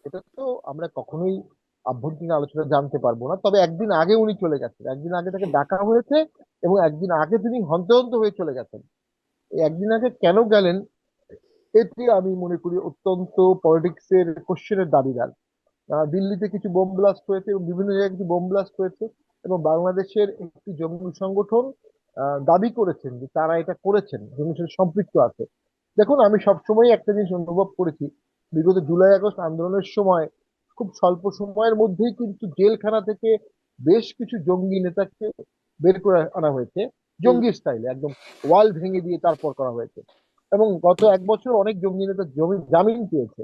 সেটা তো আমরা কখনোই আভ্যন্তরীণ আলোচনা জানতে পারবো না। তবে একদিন আগে উনি চলে গেছেন, একদিন আগে তাকে ডাকা হয়েছে এবং একদিন আগে তিনি হন্তদন্ত হয়ে চলে গেছেন। এই একদিন আগে কেন গেলেন এটি আমি মনে করি অত্যন্ত পলিটিক্স এর কোশ্চেনের দাবিদার। দিল্লিতে কিছু বোম ব্লাস্ট হয়েছে এবং বিভিন্ন জায়গায় কিছু বোম ব্লাস্ট হয়েছে, এবং বাংলাদেশের একটি জঙ্গি সংগঠন দাবি করেছেন যে তারা এটা করেছেন, জঙ্গির সাথে সম্পৃক্ত আছে। দেখুন, আমি সবসময় একটা জিনিস অনুভব করেছি, বিগত জুলাই আগস্ট আন্দোলনের সময় খুব স্বল্প সময়ের মধ্যেই কিন্তু জেলখানা থেকে বেশ কিছু জঙ্গি নেতাকে বের করে আনা হয়েছে, হুম। জঙ্গি স্টাইলে একদম ওয়াল ভেঙে দিয়ে তারপর করা হয়েছে। এবং গত এক বছর অনেক জঙ্গি নেতা জামিন পেয়েছে।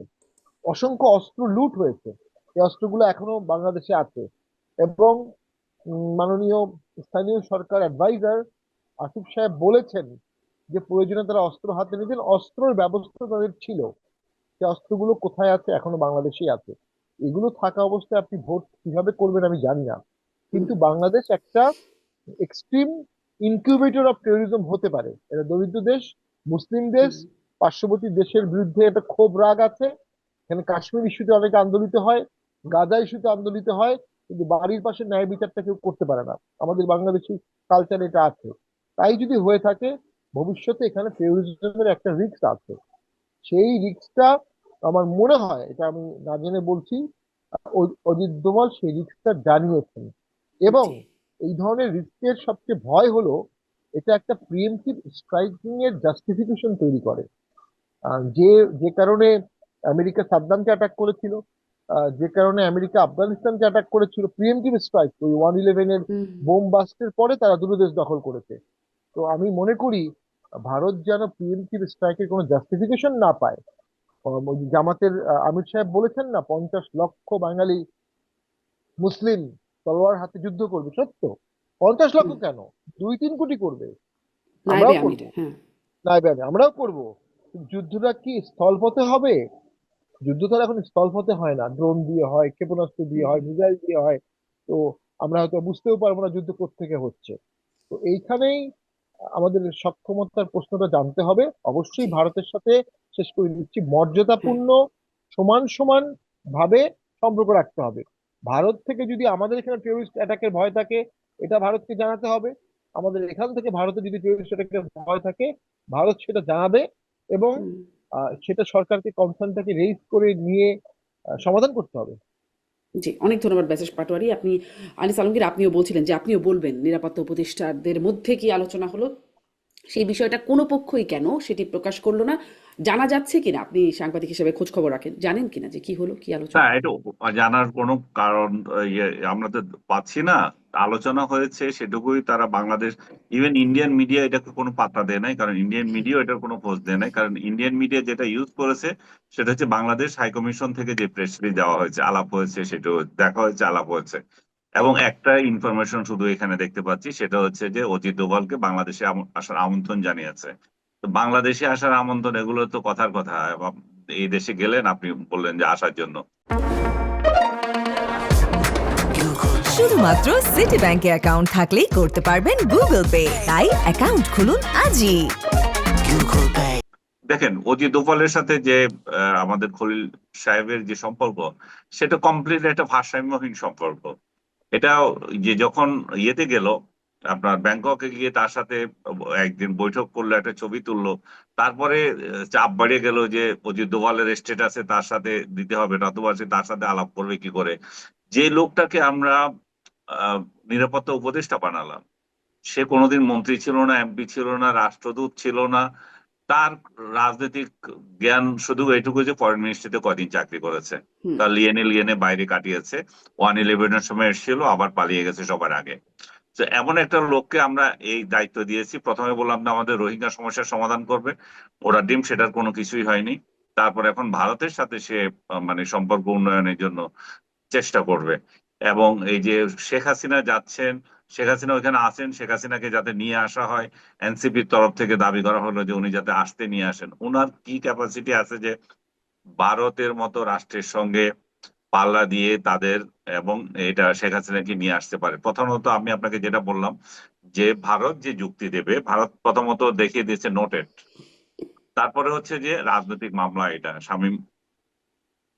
অসংখ্য অস্ত্র লুট হয়েছে, এই অস্ত্রগুলো এখনো বাংলাদেশে আছে। এবং মাননীয় স্থানীয় সরকার অ্যাডভাইজার আসিফ সাহেব বলেছেন যে প্রয়োজনে তারা অস্ত্র হাতে নিতেন, অস্ত্রের ব্যবস্থা তাদের ছিল। সেই অস্ত্রগুলো কোথায় আছে? এখনো বাংলাদেশেই আছে। এগুলো থাকা অবস্থায় আপনি ভোট কিভাবে করবেন আমি জানি না, হুম। কিন্তু বাংলাদেশ একটা এক্সট্রিম ইনকিউবেটর অফ টেরোরিজম হতে পারে। এটা দরিদ্র দেশ, মুসলিম দেশ, হুম। পার্শ্ববর্তী দেশের বিরুদ্ধে একটা ক্ষোভ রাগ আছে। এখানে কাশ্মীর ইস্যুতে অনেকে আন্দোলিত হয়, গাজা ইস্যুতে আন্দোলিত হয়, কিন্তু বাড়ির পাশে ন্যায় বিচারটা কেউ করতে পারে না। আমাদের বাংলাদেশি কালচার এটা আছে। তাই যদি হয়ে থাকে, ভবিষ্যতে এখানে টেরোরিজমের একটা রিস্ক আছে। সেই রিস্কটা আমার মনে হয়, এটা আমি না জেনে বলছি, অজিত দোভাল সেই রিস্কটা জানিয়েছেন। এবং জি। এই ধরনের রিস্কের সবচেয়ে ভয় হলো এটা একটা প্রিএমটিভ স্ট্রাইকিং এর জাস্টিফিকেশন তৈরি করে। যে যে কারণে আমেরিকা সাদ্দামকে অ্যাটাক করেছিল, যে কারণে আমেরিকা আফগানিস্তানকে অ্যাটাক করেছিল, প্রিএমটিভ স্ট্রাইক ওই 111 এর হুম। বোম বাস্টের পরে তারা দুটো দেশ দখল করেছে। তো আমি মনে করি ভারত যেন প্রিএমটিভ স্ট্রাইকের কোনো জাস্টিফিকেশন না পায়। ওই যে জামাতের আমির সাহেব বলেছেন না, 50 লক্ষ বাঙালি মুসলিম তলোয়ার হাতে যুদ্ধ করবে, সত্য। 50 লক্ষ হুম। কেন, 2-3 কোটি করবে, নাইবে আমরাও আমির, করব। হ্যাঁ। না ভাই, আমরাও করব। যুদ্ধটা কি স্থলপথে হবে? যুদ্ধ তো আর এখন স্থলপথে হয় না, ড্রোন দিয়ে হয়, ক্ষেপণাস্ত্র দিয়ে হুম। হয়, মিসাইল দিয়ে হয়। তো আমরা হয়তো বুঝতেও পারবো না যুদ্ধ কোত্থেকে হচ্ছে। তো এইখানেই আমাদের সক্ষমতার প্রশ্নটা জানতে হবে। অবশ্যই জি। ভারতের সাথে, শেষ করে দিচ্ছি, হ্যাঁ। মর্যাদাপূর্ণ সমান সমান ভাবে সম্পর্ক রাখতে হবে। ভারত থেকে যদি আমাদের এখানে টেরোরিস্ট অ্যাটাকের ভয় থাকে, এটা ভারতকে জানাতে হবে। আমাদের এখান থেকে ভারতে যদি টেরোরিস্ট অ্যাটাকের ভয় থাকে, ভারত সেটা জানাবে। এবং হুম। সেটা সরকারকে কনসার্নটাকে রেইজ করে নিয়ে সমাধান করতে হবে। জি, অনেক ধন্যবাদ ব্যাসেস পাটোয়ারি। আপনি আনিস আলমগীর, আপনিও বলছিলেন যে আপনিও বলবেন নিরাপত্তা উপদেষ্টাদের মধ্যে কি আলোচনা হলো? সেই বিষয়টা কোনো পক্ষই কেন সেটি প্রকাশ করলো না। জানা যাচ্ছে কিনা, আপনি সাংবাদিক হিসেবে খোঁজ খবর রাখেন, জানেন কিনা যে কি হলো, কি না, আলোচনা? এটা জানার কোনো কারণ আমরা তো পাচ্ছি না। আলোচনা হয়েছে সেটুকুই, তারা বাংলাদেশ, ইভেন ইন্ডিয়ান মিডিয়া এটাকে কোনো পাত্তা দেয় নাই, কারণ ইন্ডিয়ান মিডিয়া এটার কোনো খোঁজ দেয় নাই। কারণ ইন্ডিয়ান মিডিয়া যেটা ইউজ করেছে সেটা হচ্ছে বাংলাদেশ হাইকমিশন থেকে যে প্রেস রিলিজ দেওয়া হয়েছে, আলাপ হয়েছে, সেটা দেখা হয়েছে, আলাপ হয়েছে। এবং একটা ইনফরমেশন শুধু এখানে দেখতে পাচ্ছি, সেটা হচ্ছে যে অজিত ডোভালকে বাংলাদেশে আসার আমন্ত্রণ জানিয়েছে। তো বাংলাদেশে আসার আমন্ত্রণ, এগুলো তো কথার কথা। এবং এই দেশে গেলেন, আপনি বললেন যে আসার জন্য। শুধুমাত্র সিটি ব্যাংকে অ্যাকাউন্ট থাকলেই করতে পারবেন গুগল পে, তাই অ্যাকাউন্ট খুলুন আজই। দেখেন, অজিত দোভালের সাথে যে আমাদের খলিল সাহেবের যে সম্পর্ক, সেটা কমপ্লিট একটা ভারসাম্যহীন সম্পর্ক। এটা যে যখন ইয়েতে গেল, আপনার ব্যাংককে গিয়ে তার সাথে একদিন বৈঠক করলো, একটা ছবি তুললো, তারপরে চাপ বাড়িয়ে গেল যে অজিত দোভালের স্টেটাসে তার সাথে দিতে হবে, নতুবা সে তার সাথে আলাপ করবে কি করে। যে লোকটাকে আমরা আহ নিরাপত্তা উপদেষ্টা বানালাম, সে কোনোদিন মন্ত্রী ছিল না, এমপি ছিল না, রাষ্ট্রদূত ছিল না। তার রাজনৈতিক জ্ঞান শুধু এইটুকু যে ফরেন মিনিস্ট্রিতে কদিন চাকরি করেছে, হুম। তার লিয়েনে লিয়েনে বাইরে কাটিয়েছে। 111-এর সময় এসেছিল, আবার পালিয়ে গেছে সবার আগে। তো এমন একটা লোককে আমরা এই দায়িত্ব দিয়েছি, প্রথমে বললাম না আমাদের রোহিঙ্গা সমস্যার সমাধান করবে, ওরা ডিম সেটার কোনো কিছুই হয়নি। তারপর এখন ভারতের সাথে সে মানে সম্পর্ক উন্নয়নের জন্য চেষ্টা করবে। এবং এই যে শেখ হাসিনা যাচ্ছেন, শেখ হাসিনা ওইখানে আছেন, শেখ হাসিনাকে যাতে নিয়ে আসা হয়, এনসিপির তরফ থেকে দাবি করা হলো যে উনি যাতে আসতে নিয়ে আসেন। উনার কি ক্যাপাসিটি আছে যে ভারতের মতো রাষ্ট্রের সঙ্গে পাল্লা দিয়ে তাদের, এবং এটা শেখ হাসিনাকে নিয়ে আসতে পারে? প্রথমত আমি আপনাকে যেটা বললাম, যে ভারত যে যুক্তি দেবে, ভারত প্রথমত দেখিয়ে দিয়েছে নোটেড। তারপরে হচ্ছে যে রাজনৈতিক মামলা, এটা শামীম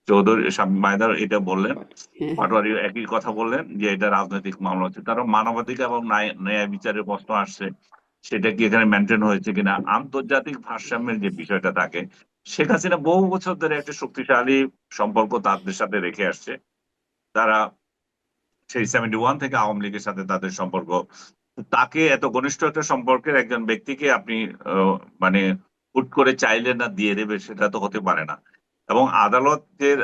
চৌধুরী শামীম মাহিদার এটা বললেন, হ্যাঁ, পাটোয়ারি একই কথা বললেন যে এটা রাজনৈতিক মামলা হচ্ছে। তারা মানবাধিকার এবং ন্যায় বিচারের প্রশ্ন আসছে, সেটা কি এখানে মেনটেন হয়েছে কিনা। আন্তর্জাতিক ভারসাম্যের যে বিষয়টা থাকে, শেখ হাসিনা বহু বছর ধরে একটা শক্তিশালী সম্পর্ক তাদের সাথে রেখে আসছে। তারা সেই 71 থেকে আওয়ামী লীগের সাথে তাদের সম্পর্ক। তাকে এত ঘনিষ্ঠ একটা সম্পর্কের একজন ব্যক্তিকে আপনি আহ, মানে হুট করে চাইলে না দিয়ে দেবে, সেটা তো হতে পারে না। এবং আদালতের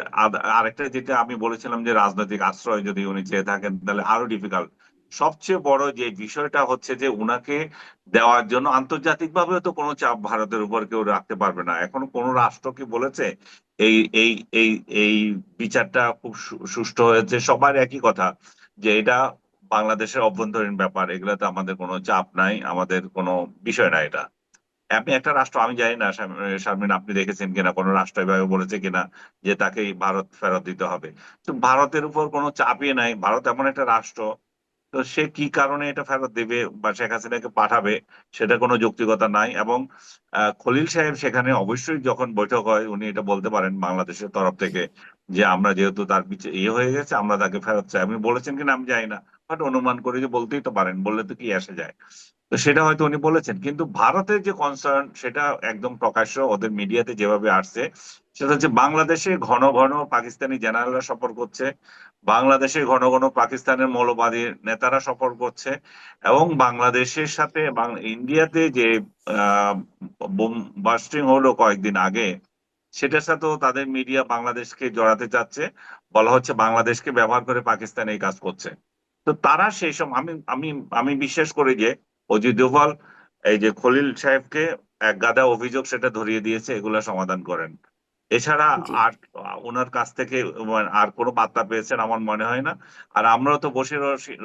আরেকটা যেটা আমি বলেছিলাম যে রাজনৈতিক আশ্রয় যদি উনি চেয়ে থাকেন তাহলে আরো ডিফিকাল্ট। সবচেয়ে বড় যে বিষয়টা হচ্ছে যে উনাকে দেওয়ার জন্য আন্তর্জাতিকভাবেও তো কোনো চাপ ভারতের উপর কেউ রাখতে পারবে না। এখনো কোনো রাষ্ট্র কি বলেছে এই এই এই এই বিচারটা খুব সুষ্ঠু হয়েছে? সবার একই কথা যে এটা বাংলাদেশের অভ্যন্তরীণ ব্যাপার, এগুলাতে আমাদের কোনো চাপ নাই, আমাদের কোনো বিষয় না এটা। আপনি একটা রাষ্ট্র, আমি জানি না শারমিন আপনি দেখেছেন কিনা, কোনো রাষ্ট্র এভাবে বলেছে কিনা যে তাকে ভারত ফেরত দিতে হবে। তো ভারতের উপর কোনো চাপই নাই। ভারত এমন একটা রাষ্ট্র, তো সে কি কারণে এটা ফেরত দেবে বা শেখ হাসিনাকে পাঠাবে, সেটা কোনো যৌক্তিকতা নাই। এবং খলিল সাহেব সেখানে অবশ্যই যখন বৈঠক হয় উনি এটা বলতে পারেন বাংলাদেশের তরফ থেকে যে আমরা যেহেতু তার ইয়ে হয়ে গেছে আমরা তাকে ফেরত চাই। আপনি বলেছেন কিনা আমি জানি না, বাট অনুমান করি যে বলতেই তো পারেন, বললে তো কি আসে যায়। তো সেটা হয়তো উনি বলেছেন, কিন্তু ভারতের যে কনসার্ন সেটা একদম প্রকাশ্য ওদের মিডিয়াতে যেভাবে আসছে, সেটা হচ্ছে বাংলাদেশে ঘন ঘন পাকিস্তানি জেনারেলরা সফর করছে, বাংলাদেশে ঘন ঘন পাকিস্তানের মৌলবাদী নেতারা সফর করছে, এবং বাংলাদেশের সাথে ইন্ডিয়াতে যে বোম বাস্টিং হলো কয়েকদিন আগে, সেটার সাথেও তাদের মিডিয়া বাংলাদেশকে জড়াতে চাচ্ছে। বলা হচ্ছে বাংলাদেশকে ব্যবহার করে পাকিস্তান এই কাজ করছে। তো তারা সেই সময় আমি আমি আমি বিশ্বাস করি যে অজিত দোভাল এই যে খলিল সাহেবকে এক গাদা অভিযোগ সেটা ধরিয়ে দিয়েছে, এগুলা সমাধান করেন। এছাড়া জি, আর ওনার কাছ থেকে আর কোনো বার্তা পেয়েছেন আমার মনে হয় না। আর আমরাও তো বসে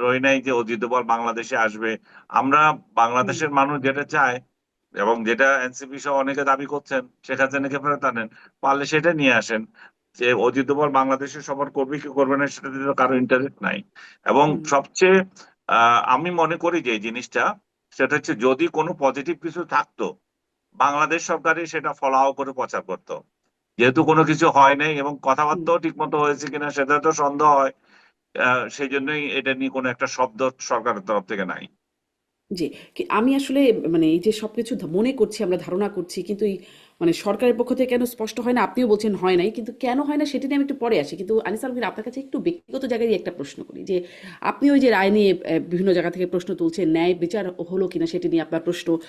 রই নাই যে অজিত দোভাল বাংলাদেশে আসবে। আমরা হুম, বাংলাদেশের মানুষ যেটা চায় এবং যেটা এনসিপি সহ অনেকে দাবি করছেন, শেখ হাসিনাকে ফেরত আনেন, পারলে সেটা নিয়ে আসেন। যে অজিত দোভাল বাংলাদেশে সফর করবে কি করবে না সেটাতে তো কারো ইন্টারেস্ট নাই। এবং হুম, সবচেয়ে আমি মনে করি যে এই জিনিসটা, সেটা হচ্ছে যদি কোনো পজিটিভ কিছু থাকতো বাংলাদেশ সরকারই সেটা ফলাও করে প্রচার করতো। যেহেতু কোনো কিছু হয় নাই এবং হুম। কথাবার্তাও ঠিক মতো হয়েছে কিনা সেটা তো সন্দেহ হয়, সেই জন্যই এটা নিয়ে কোনো একটা শব্দ সরকারের তরফ থেকে নাই। জি, আমি আসলে মানে এই যে সবকিছু মনে করছি, আমরা ধারণা করছি, কিন্তু এই মানে সরকারের পক্ষ থেকে কেন স্পষ্ট হয় না? আপনিও বলছেন হয় নাই। কিন্তু কেন হয় না সেটা নিয়ে আমি একটু পরে আসি। কিন্তু আনিস আলমগীর, আপনার কাছে একটু ব্যক্তিগত জায়গায় একটা প্রশ্ন করি যে, আপনি ওই যে রায় নিয়ে বিভিন্ন জায়গা থেকে প্রশ্ন তুলছেন, ন্যায় বিচার হলো কিনা সেটি নিয়ে আপনার প্রশ্ন।